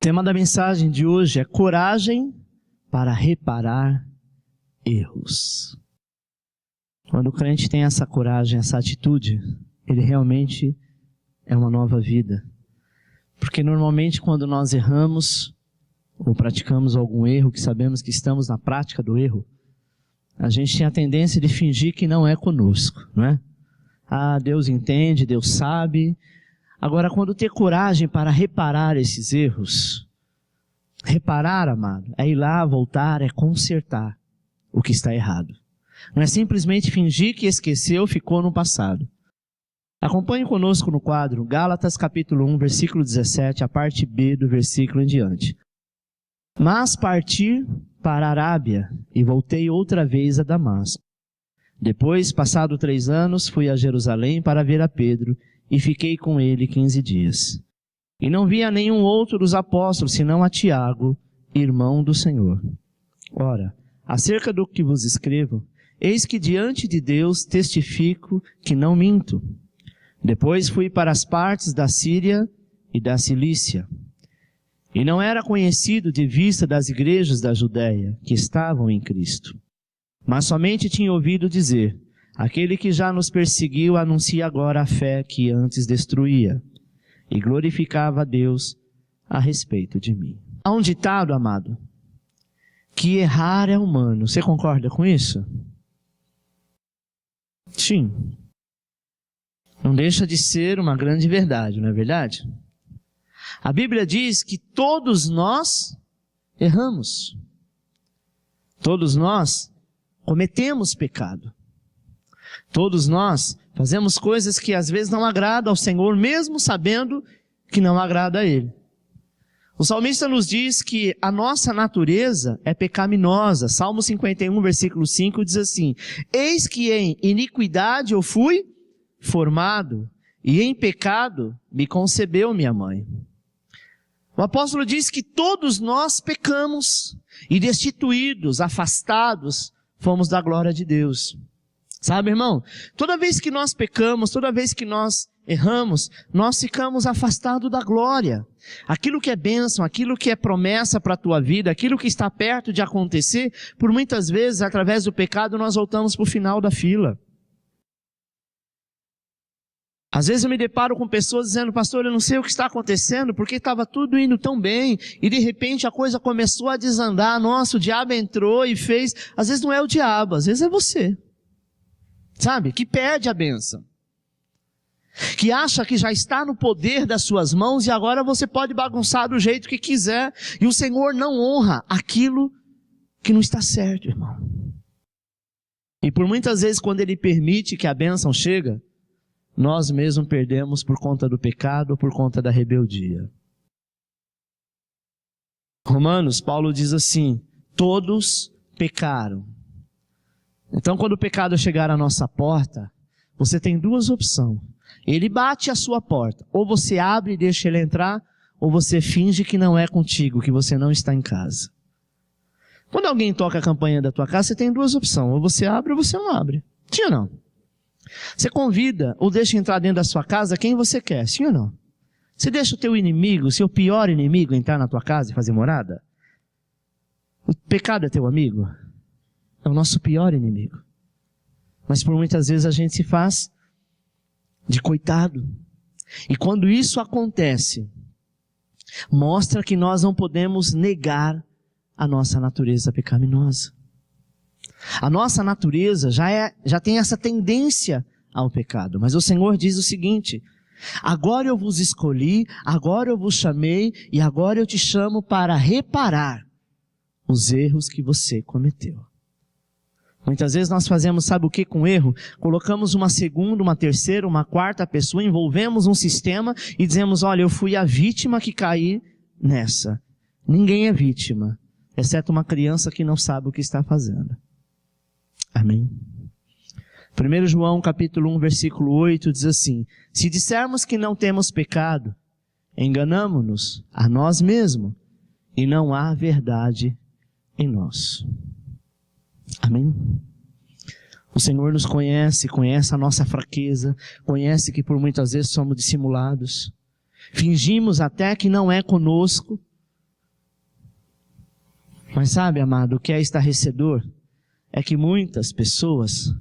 O tema da mensagem de hoje é coragem para reparar erros. Quando o crente tem essa coragem, essa atitude, ele realmente é uma nova vida. Porque normalmente quando nós erramos ou praticamos algum erro, que sabemos que estamos na prática do erro, a gente tem a tendência de fingir que não é conosco, não é? Ah, Deus entende, Deus sabe. Agora, quando ter coragem para reparar esses erros, reparar, amado, é ir lá, voltar, é consertar o que está errado. Não é simplesmente fingir que esqueceu, ficou no passado. Acompanhe conosco no quadro Gálatas capítulo 1, versículo 17, a parte B do versículo em diante. Mas parti para a Arábia e voltei outra vez a Damasco. Depois, passado 3 anos, fui a Jerusalém para ver a Pedro e fiquei com ele 15 dias. E não vi a nenhum outro dos apóstolos, senão a Tiago, irmão do Senhor. Ora, acerca do que vos escrevo, eis que diante de Deus testifico que não minto. Depois fui para as partes da Síria e da Cilícia. E não era conhecido de vista das igrejas da Judéia, que estavam em Cristo. Mas somente tinha ouvido dizer, aquele que já nos perseguiu anuncia agora a fé que antes destruía, e glorificava a Deus a respeito de mim. Há um ditado, amado, que errar é humano. Você concorda com isso? Sim. Não deixa de ser uma grande verdade, não é verdade? A Bíblia diz que todos nós erramos. Todos nós cometemos pecado. Todos nós fazemos coisas que às vezes não agradam ao Senhor, mesmo sabendo que não agrada a Ele. O salmista nos diz que a nossa natureza é pecaminosa. Salmo 51, versículo 5 diz assim: eis que em iniquidade eu fui formado, e em pecado me concebeu minha mãe. O apóstolo diz que todos nós pecamos, e destituídos, afastados, fomos da glória de Deus. Sabe, irmão? Toda vez que nós pecamos, toda vez que nós erramos, nós ficamos afastados da glória. Aquilo que é bênção, aquilo que é promessa para a tua vida, aquilo que está perto de acontecer, por muitas vezes, através do pecado, nós voltamos para o final da fila. Às vezes eu me deparo com pessoas dizendo, pastor, eu não sei o que está acontecendo, porque estava tudo indo tão bem, e de repente a coisa começou a desandar, nossa, o diabo entrou e fez. Às vezes não é o diabo, às vezes é você. Sabe? Que perde a bênção. Que acha que já está no poder das suas mãos e agora você pode bagunçar do jeito que quiser. E o Senhor não honra aquilo que não está certo, irmão. E por muitas vezes quando Ele permite que a bênção chegue, nós mesmos perdemos por conta do pecado ou por conta da rebeldia. Romanos, Paulo diz assim, todos pecaram. Então, quando o pecado chegar à nossa porta, você tem 2 opções. Ele bate à sua porta. Ou você abre e deixa ele entrar, ou você finge que não é contigo, que você não está em casa. Quando alguém toca a campainha da tua casa, você tem 2 opções. Ou você abre ou você não abre. Sim ou não? Você convida ou deixa entrar dentro da sua casa quem você quer. Sim ou não? Você deixa o teu inimigo, seu pior inimigo, entrar na tua casa e fazer morada? O pecado é teu amigo? É o nosso pior inimigo. Mas por muitas vezes a gente se faz de coitado. E quando isso acontece, mostra que nós não podemos negar a nossa natureza pecaminosa. A nossa natureza já tem essa tendência ao pecado. Mas o Senhor diz o seguinte, agora eu vos escolhi, agora eu vos chamei e agora eu te chamo para reparar os erros que você cometeu. Muitas vezes nós fazemos, sabe o que com erro? Colocamos uma segunda, uma terceira, uma quarta pessoa, envolvemos um sistema e dizemos, olha, eu fui a vítima que caí nessa. Ninguém é vítima, exceto uma criança que não sabe o que está fazendo. Amém? 1 João capítulo 1, versículo 8 diz assim, se dissermos que não temos pecado, enganamo-nos a nós mesmos e não há verdade em nós. Amém? O Senhor nos conhece, conhece a nossa fraqueza, conhece que por muitas vezes somos dissimulados. Fingimos até que não é conosco, Mas sabe, amado, o que é estarrecedor é que muitas pessoas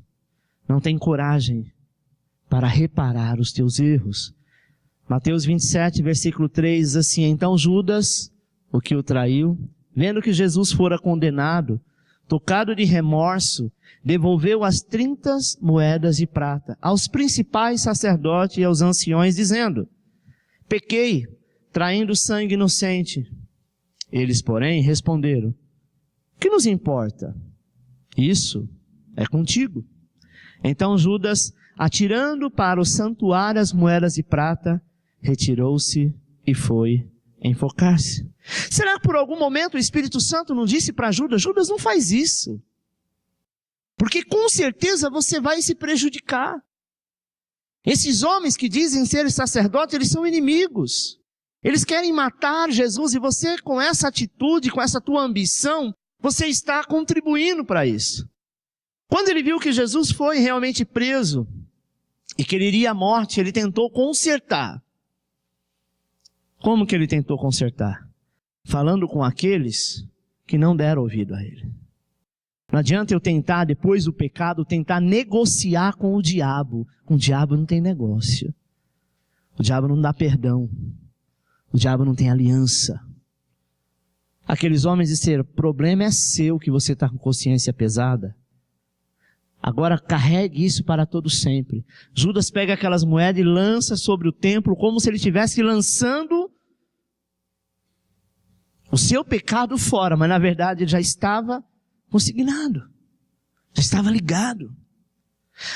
não têm coragem para reparar os teus erros. Mateus 27, versículo 3 diz assim: então Judas, o que o traiu, vendo que Jesus fora condenado, tocado de remorso, devolveu as 30 moedas de prata aos principais sacerdotes e aos anciões, dizendo: pequei, traindo sangue inocente. Eles, porém, responderam: que nos importa? Isso é contigo. Então Judas, atirando para o santuário as moedas de prata, retirou-se e foi enforcar-se. Será que por algum momento o Espírito Santo não disse para Judas: Judas, não faz isso, porque com certeza você vai se prejudicar. Esses homens que dizem ser sacerdotes, eles são inimigos. Eles querem matar Jesus, e você, com essa atitude, com essa tua ambição, você está contribuindo para isso. Quando ele viu que Jesus foi realmente preso e que ele iria à morte, ele tentou consertar. Como que ele tentou consertar? Falando com aqueles que não deram ouvido a ele. Não adianta eu tentar, depois do pecado, tentar negociar com o diabo. Com o diabo não tem negócio. O diabo não dá perdão. O diabo não tem aliança. Aqueles homens disseram: o problema é seu, que você está com consciência pesada. Agora carregue isso para todo sempre. Judas pega aquelas moedas e lança sobre o templo, como se ele estivesse lançando o seu pecado fora, mas na verdade ele já estava consignado, já estava ligado.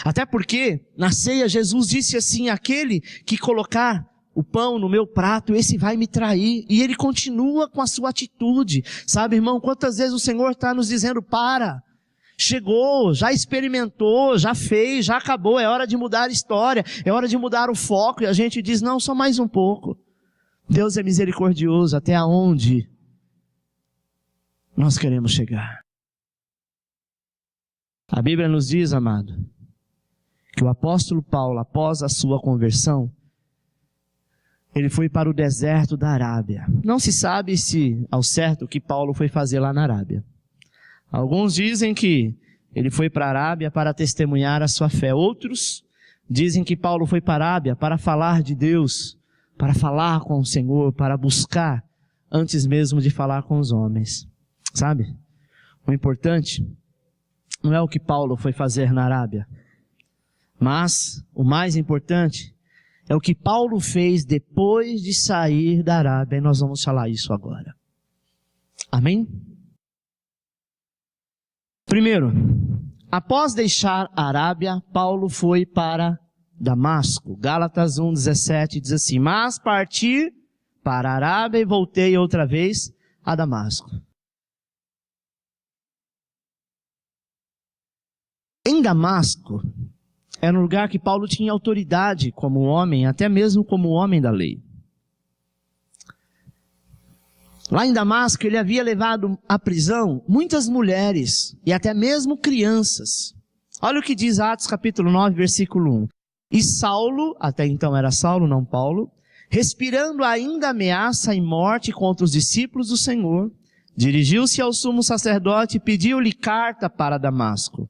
Até porque na ceia Jesus disse assim: aquele que colocar o pão no meu prato, esse vai me trair. E ele continua com a sua atitude. Sabe, irmão, quantas vezes o Senhor está nos dizendo: para, chegou, já experimentou, já fez, já acabou, é hora de mudar a história, é hora de mudar o foco. E a gente diz: não, só mais um pouco. Deus é misericordioso até aonde nós queremos chegar. A Bíblia nos diz, amado, que o apóstolo Paulo, após a sua conversão, ele foi para o deserto da Arábia. Não se sabe se ao certo o que Paulo foi fazer lá na Arábia. Alguns dizem que ele foi para a Arábia para testemunhar a sua fé. Outros dizem que Paulo foi para a Arábia para falar de Deus, para falar com o Senhor, para buscar, antes mesmo de falar com os homens. Sabe? O importante não é o que Paulo foi fazer na Arábia, mas o mais importante é o que Paulo fez depois de sair da Arábia. E nós vamos falar isso agora. Amém? Primeiro, após deixar a Arábia, Paulo foi para Damasco. Gálatas 1:17 diz assim: mas parti para a Arábia e voltei outra vez a Damasco. Em Damasco, era um lugar que Paulo tinha autoridade como homem, até mesmo como homem da lei. Lá em Damasco, ele havia levado à prisão muitas mulheres e até mesmo crianças. Olha o que diz Atos capítulo 9, versículo 1. E Saulo, até então era Saulo, não Paulo, respirando ainda ameaça e morte contra os discípulos do Senhor, dirigiu-se ao sumo sacerdote e pediu-lhe carta para Damasco,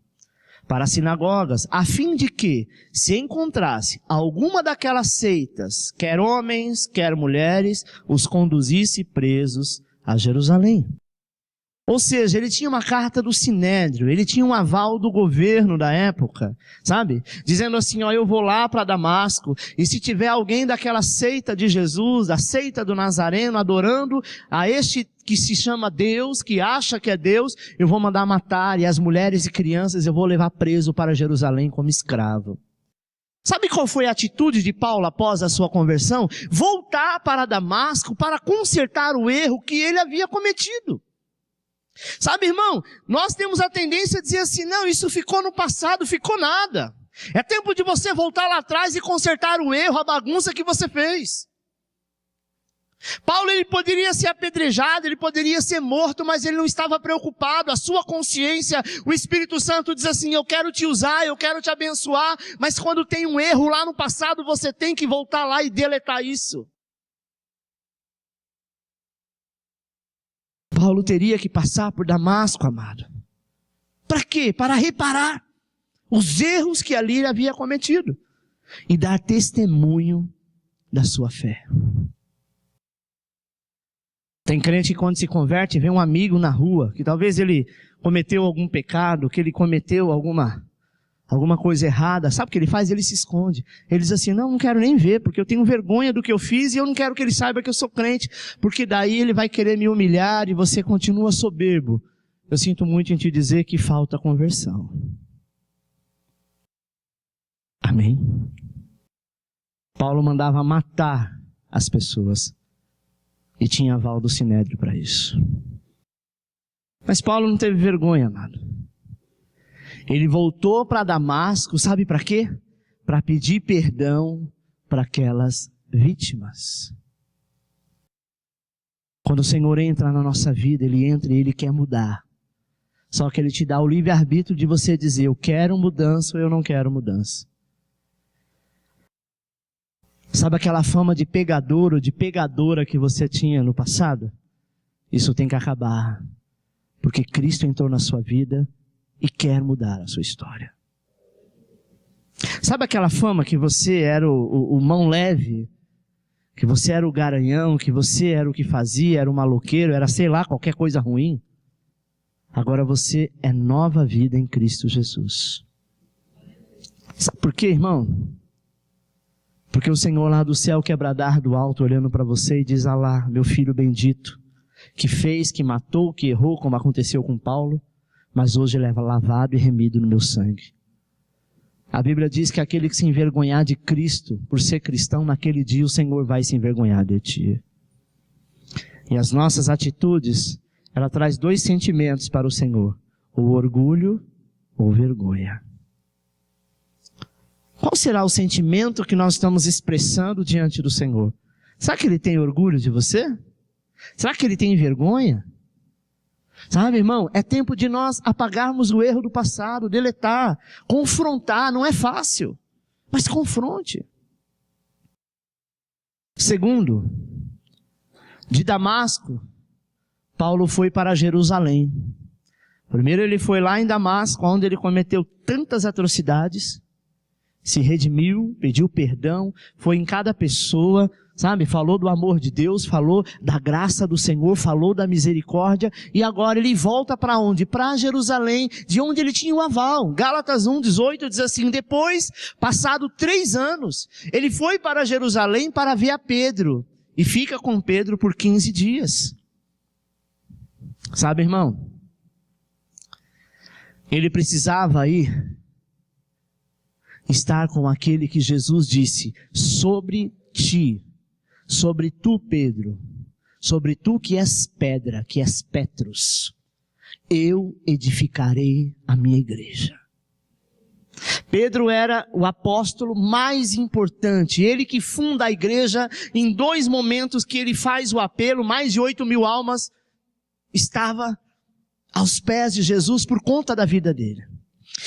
para as sinagogas, a fim de que, se encontrasse alguma daquelas seitas, quer homens, quer mulheres, os conduzisse presos a Jerusalém. Ou seja, ele tinha uma carta do Sinédrio, ele tinha um aval do governo da época, sabe? Dizendo assim: ó, eu vou lá para Damasco, e se tiver alguém daquela seita de Jesus, da seita do Nazareno, adorando a este que se chama Deus, que acha que é Deus, eu vou mandar matar, e as mulheres e crianças eu vou levar preso para Jerusalém como escravo. Sabe qual foi a atitude de Paulo após a sua conversão? Voltar para Damasco para consertar o erro que ele havia cometido. Sabe, irmão, nós temos a tendência a dizer assim: não, isso ficou no passado, ficou nada. É tempo de você voltar lá atrás e consertar o erro, a bagunça que você fez. Paulo, ele poderia ser apedrejado, ele poderia ser morto, mas ele não estava preocupado. A sua consciência, o Espírito Santo diz assim: eu quero te usar, eu quero te abençoar, mas quando tem um erro lá no passado, você tem que voltar lá e deletar isso. Paulo teria que passar por Damasco, amado. Para quê? Para reparar os erros que ali ele havia cometido e dar testemunho da sua fé. Tem crente que quando se converte, vê um amigo na rua, que talvez ele cometeu algum pecado, que ele cometeu alguma coisa errada. Sabe o que ele faz? Ele se esconde. Ele diz assim, não quero nem ver, porque eu tenho vergonha do que eu fiz e eu não quero que ele saiba que eu sou crente, porque daí ele vai querer me humilhar e você continua soberbo. Eu sinto muito em te dizer que falta conversão. Amém? Paulo mandava matar as pessoas e tinha aval do Sinédrio para isso. Mas Paulo não teve vergonha, amado. Ele voltou para Damasco, sabe para quê? Para pedir perdão para aquelas vítimas. Quando o Senhor entra na nossa vida, Ele entra e Ele quer mudar. Só que Ele te dá o livre-arbítrio de você dizer, eu quero mudança ou eu não quero mudança. Sabe aquela fama de pegador ou de pegadora que você tinha no passado? Isso tem que acabar. Porque Cristo entrou na sua vida e quer mudar a sua história. Sabe aquela fama que você era o mão leve? Que você era o garanhão, que você era o que fazia, era o maloqueiro, era sei lá, qualquer coisa ruim? Agora você é nova vida em Cristo Jesus. Sabe por quê, irmão? Porque o Senhor lá do céu quer bradar do alto, olhando para você e diz, lá, meu filho bendito, que fez, que matou, que errou, como aconteceu com Paulo, mas hoje ele é lavado e remido no meu sangue. A Bíblia diz que aquele que se envergonhar de Cristo, por ser cristão, naquele dia o Senhor vai se envergonhar de ti. E as nossas atitudes, ela traz 2 sentimentos para o Senhor, o orgulho ou vergonha. Qual será o sentimento que nós estamos expressando diante do Senhor? Será que Ele tem orgulho de você? Será que Ele tem vergonha? Sabe, irmão, é tempo de nós apagarmos o erro do passado, deletar, confrontar, não é fácil, mas confronte. Segundo, de Damasco, Paulo foi para Jerusalém. Primeiro ele foi lá em Damasco, onde ele cometeu tantas atrocidades, se redimiu, pediu perdão, foi em cada pessoa, sabe, falou do amor de Deus, falou da graça do Senhor, falou da misericórdia, e agora ele volta para onde? Para Jerusalém, de onde ele tinha o aval. Gálatas 1:18 diz assim, depois, passado 3 anos, ele foi para Jerusalém para ver a Pedro, e fica com Pedro por 15 dias. Sabe, irmão, ele precisava ir estar com aquele que Jesus disse, sobre tu, Pedro, sobre tu que és pedra, que és Petros, eu edificarei a minha igreja. Pedro era o apóstolo mais importante, ele que funda a igreja em 2 momentos que ele faz o apelo, mais de 8.000 almas estava aos pés de Jesus por conta da vida dele.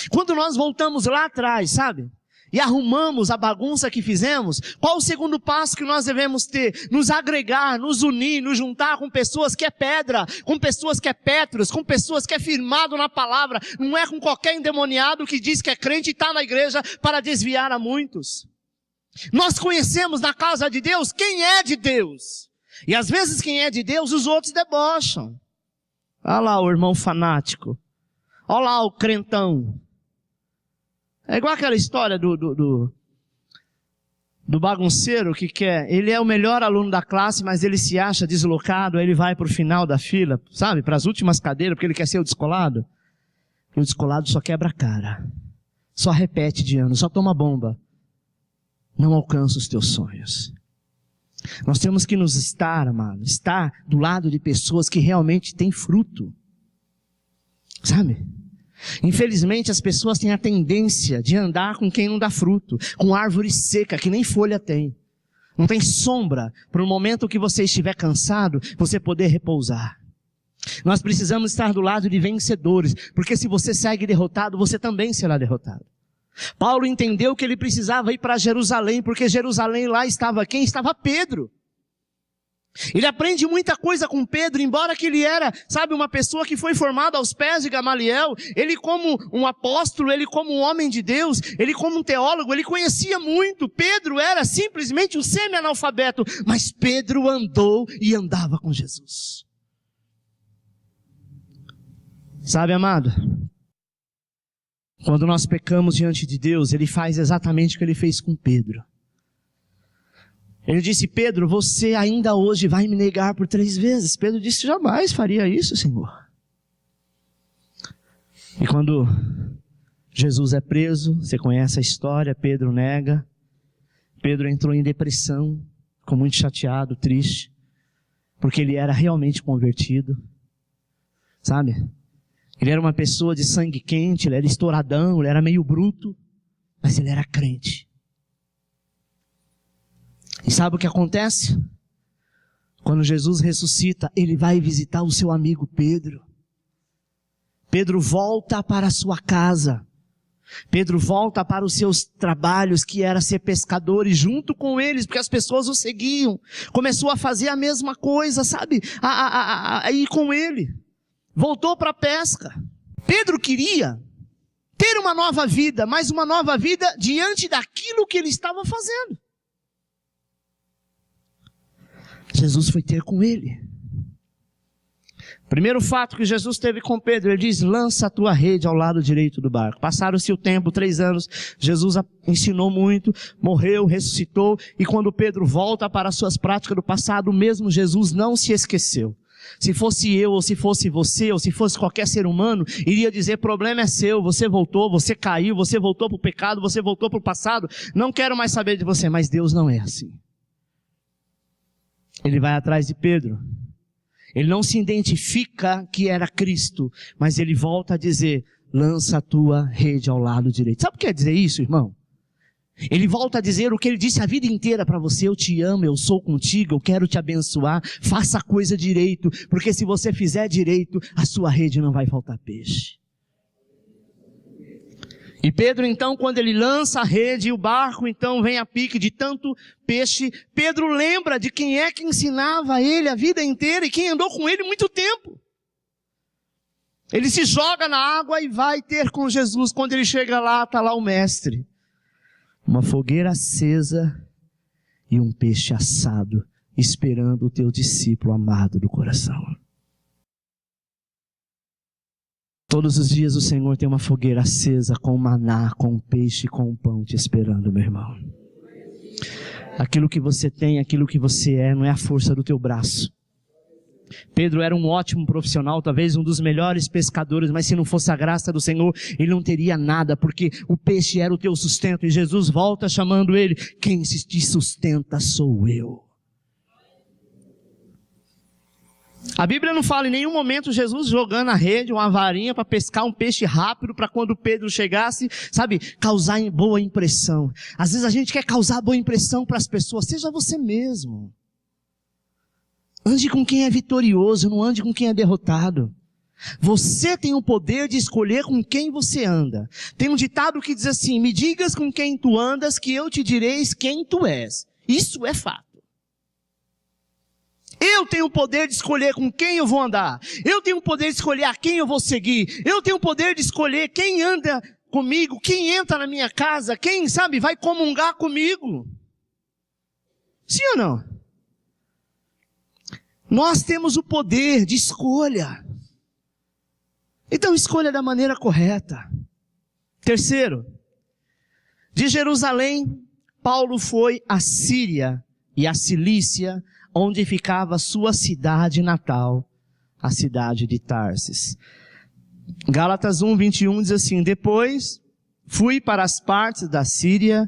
Quando nós voltamos lá atrás, sabe? E arrumamos a bagunça que fizemos, qual o segundo passo que nós devemos ter? Nos agregar, nos unir, nos juntar com pessoas que é pedra, com pessoas que é Petros, com pessoas que é firmado na palavra, não é com qualquer endemoniado que diz que é crente e está na igreja para desviar a muitos. Nós conhecemos na casa de Deus quem é de Deus. E às vezes quem é de Deus, os outros debocham. Olha lá o irmão fanático. Olha lá o crentão. É igual aquela história do bagunceiro que quer, ele é o melhor aluno da classe, mas ele se acha deslocado, aí ele vai para o final da fila, sabe, para as últimas cadeiras, porque ele quer ser o descolado. E o descolado só quebra a cara, só repete de ano, só toma bomba. Não alcança os teus sonhos. Nós temos que nos estar, amado, estar do lado de pessoas que realmente têm fruto. Sabe? Infelizmente as pessoas têm a tendência de andar com quem não dá fruto, com árvore seca que nem folha tem. Não tem sombra para o momento que você estiver cansado, você poder repousar. Nós precisamos estar do lado de vencedores, porque se você segue derrotado, você também será derrotado. Paulo entendeu que ele precisava ir para Jerusalém, porque Jerusalém lá estava quem? Estava Pedro. Ele aprende muita coisa com Pedro, embora que ele era, sabe, uma pessoa que foi formada aos pés de Gamaliel. Ele como um apóstolo, ele como um homem de Deus, ele como um teólogo, ele conhecia muito. Pedro era simplesmente um semi-analfabeto, mas Pedro andou e andava com Jesus. Sabe, amado, quando nós pecamos diante de Deus, Ele faz exatamente o que Ele fez com Pedro. Ele disse: Pedro, você ainda hoje vai me negar por 3 vezes. Pedro disse: jamais faria isso, Senhor. E quando Jesus é preso, você conhece a história, Pedro nega. Pedro entrou em depressão, ficou muito chateado, triste, porque ele era realmente convertido, sabe? Ele era uma pessoa de sangue quente, ele era estouradão, ele era meio bruto, mas ele era crente. E sabe o que acontece? Quando Jesus ressuscita, ele vai visitar o seu amigo Pedro. Pedro volta para a sua casa. Pedro volta para os seus trabalhos, que era ser pescador, e junto com eles, porque as pessoas o seguiam, começou a fazer a mesma coisa, sabe? A ir com ele. Voltou para a pesca. Pedro queria ter uma nova vida, mas uma nova vida diante daquilo que ele estava fazendo. Jesus foi ter com ele. Primeiro fato que Jesus teve com Pedro, ele diz: lança a tua rede ao lado direito do barco. Passaram-se o tempo, 3 anos, Jesus ensinou muito, morreu, ressuscitou, e quando Pedro volta para as suas práticas do passado, mesmo Jesus não se esqueceu. Se fosse eu, ou se fosse você, ou se fosse qualquer ser humano, iria dizer: problema é seu, você voltou, você caiu, você voltou para o pecado, você voltou para o passado, não quero mais saber de você. Mas Deus não é assim. Ele vai atrás de Pedro. Ele não se identifica que era Cristo, mas ele volta a dizer: lança a tua rede ao lado direito. Sabe o que quer dizer isso, irmão? Ele volta a dizer o que ele disse a vida inteira para você: eu te amo, eu sou contigo, eu quero te abençoar, faça a coisa direito, porque se você fizer direito, a sua rede não vai faltar peixe. E Pedro então, quando ele lança a rede, e o barco então vem a pique de tanto peixe, Pedro lembra de quem é que ensinava ele a vida inteira e quem andou com ele muito tempo. Ele se joga na água e vai ter com Jesus. Quando ele chega lá, está lá o mestre. Uma fogueira acesa e um peixe assado, esperando o teu discípulo amado do coração. Todos os dias o Senhor tem uma fogueira acesa com maná, com peixe, com pão te esperando, meu irmão. Aquilo que você tem, aquilo que você é, não é a força do teu braço. Pedro era um ótimo profissional, talvez um dos melhores pescadores, mas se não fosse a graça do Senhor, ele não teria nada, porque o peixe era o teu sustento. E Jesus volta chamando ele: quem te sustenta sou eu. A Bíblia não fala em nenhum momento Jesus jogando a rede, uma varinha para pescar um peixe rápido, para quando Pedro chegasse, sabe, causar boa impressão. Às vezes a gente quer causar boa impressão para as pessoas. Seja você mesmo. Ande com quem é vitorioso, não ande com quem é derrotado. Você tem o poder de escolher com quem você anda. Tem um ditado que diz assim: me digas com quem tu andas, que eu te direis quem tu és. Isso é fato. Eu tenho o poder de escolher com quem eu vou andar. Eu tenho o poder de escolher a quem eu vou seguir. Eu tenho o poder de escolher quem anda comigo, quem entra na minha casa, quem, sabe, vai comungar comigo. Sim ou não? Nós temos o poder de escolha. Então escolha da maneira correta. Terceiro, de Jerusalém, Paulo foi à Síria e à Cilícia, onde ficava sua cidade natal, a cidade de Tarsis. Gálatas 1:21 diz assim: depois fui para as partes da Síria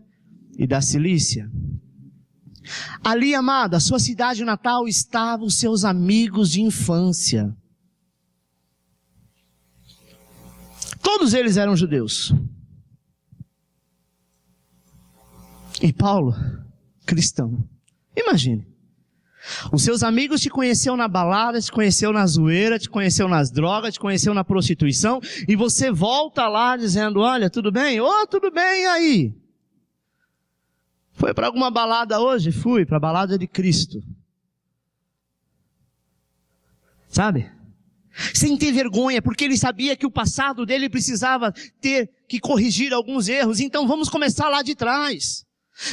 e da Cilícia. Ali, amada, a sua cidade natal, estavam os seus amigos de infância. Todos eles eram judeus. E Paulo, cristão. Imagine. Os seus amigos te conheceram na balada, te conheceram na zoeira, te conheceram nas drogas, te conheceram na prostituição, e você volta lá dizendo: olha, tudo bem? Ô, tudo bem, e aí? Foi para alguma balada hoje? Fui, para a balada de Cristo. Sabe? Sem ter vergonha, porque ele sabia que o passado dele precisava ter que corrigir alguns erros. Então vamos começar lá de trás.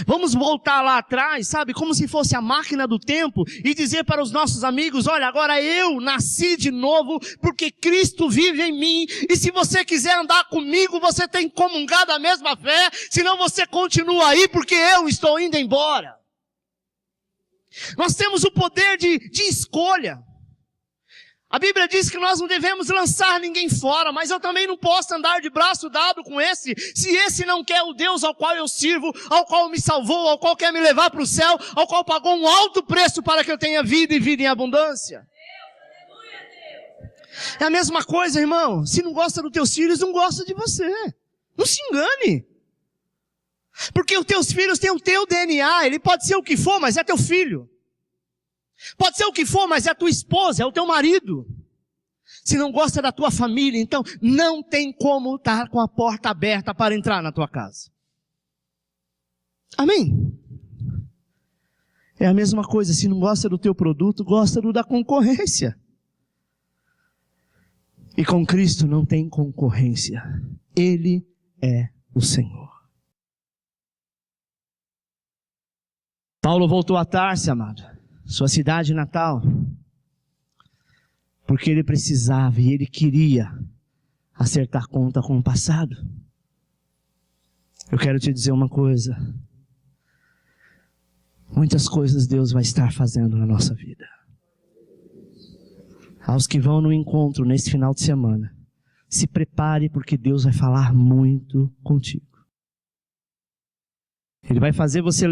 Vamos voltar lá atrás, sabe? Como se fosse a máquina do tempo e dizer para os nossos amigos, olha, agora eu nasci de novo porque Cristo vive em mim. E se você quiser andar comigo, você tem que comungar da mesma fé. Senão você continua aí porque eu estou indo embora. Nós temos o poder de escolha. A Bíblia diz que nós não devemos lançar ninguém fora, mas eu também não posso andar de braço dado com esse, se esse não quer o Deus ao qual eu sirvo, ao qual me salvou, ao qual quer me levar para o céu, ao qual pagou um alto preço para que eu tenha vida e vida em abundância. É a mesma coisa, irmão. Se não gosta dos teus filhos, não gosta de você. Não se engane. Porque os teus filhos têm o teu DNA, ele pode ser o que for, mas é teu filho. Pode ser o que for, mas é a tua esposa, é o teu marido. Se não gosta da tua família, então não tem como estar com a porta aberta para entrar na tua casa. Amém? É a mesma coisa, se não gosta do teu produto, gosta do da concorrência. E com Cristo não tem concorrência. Ele é o Senhor. Paulo voltou a Tarso, amado. Sua cidade natal, porque ele precisava e ele queria acertar conta com o passado. Eu quero te dizer uma coisa, muitas coisas Deus vai estar fazendo na nossa vida. Aos que vão no encontro nesse final de semana, se prepare porque Deus vai falar muito contigo. Ele vai fazer você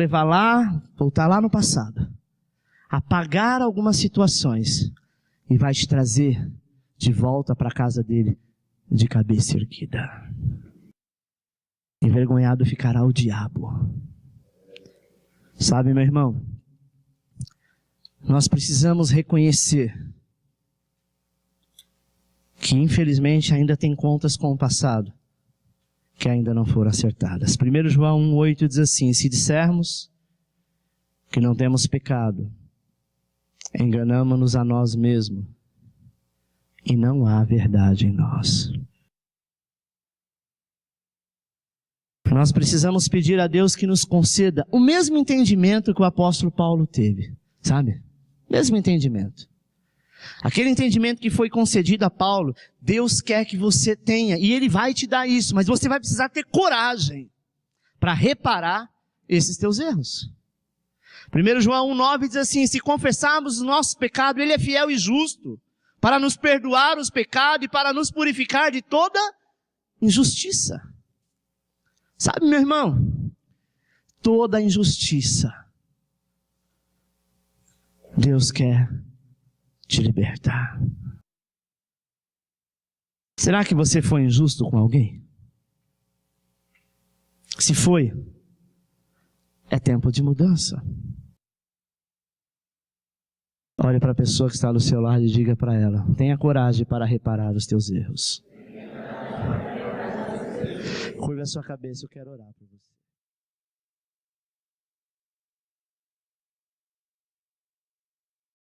voltar lá no passado, apagar algumas situações e vai te trazer de volta para a casa dele de cabeça erguida. Envergonhado ficará o diabo. Sabe, meu irmão, nós precisamos reconhecer que infelizmente ainda tem contas com o passado que ainda não foram acertadas. 1 João 1,8 diz assim, se dissermos que não temos pecado, enganamo-nos a nós mesmos e não há verdade em nós. Nós precisamos pedir a Deus que nos conceda o mesmo entendimento que o apóstolo Paulo teve, sabe? Mesmo entendimento. Aquele entendimento que foi concedido a Paulo, Deus quer que você tenha, e Ele vai te dar isso, mas você vai precisar ter coragem para reparar esses teus erros. 1 João 1,9 diz assim, se confessarmos o nosso pecado, Ele é fiel e justo, para nos perdoar os pecados e para nos purificar de toda injustiça. Sabe, meu irmão, toda injustiça, Deus quer te libertar. Será que você foi injusto com alguém? Se foi, é tempo de mudança. Olhe para a pessoa que está do seu lado e diga para ela, tenha coragem para reparar os teus erros. Curva a sua cabeça, eu quero orar por você.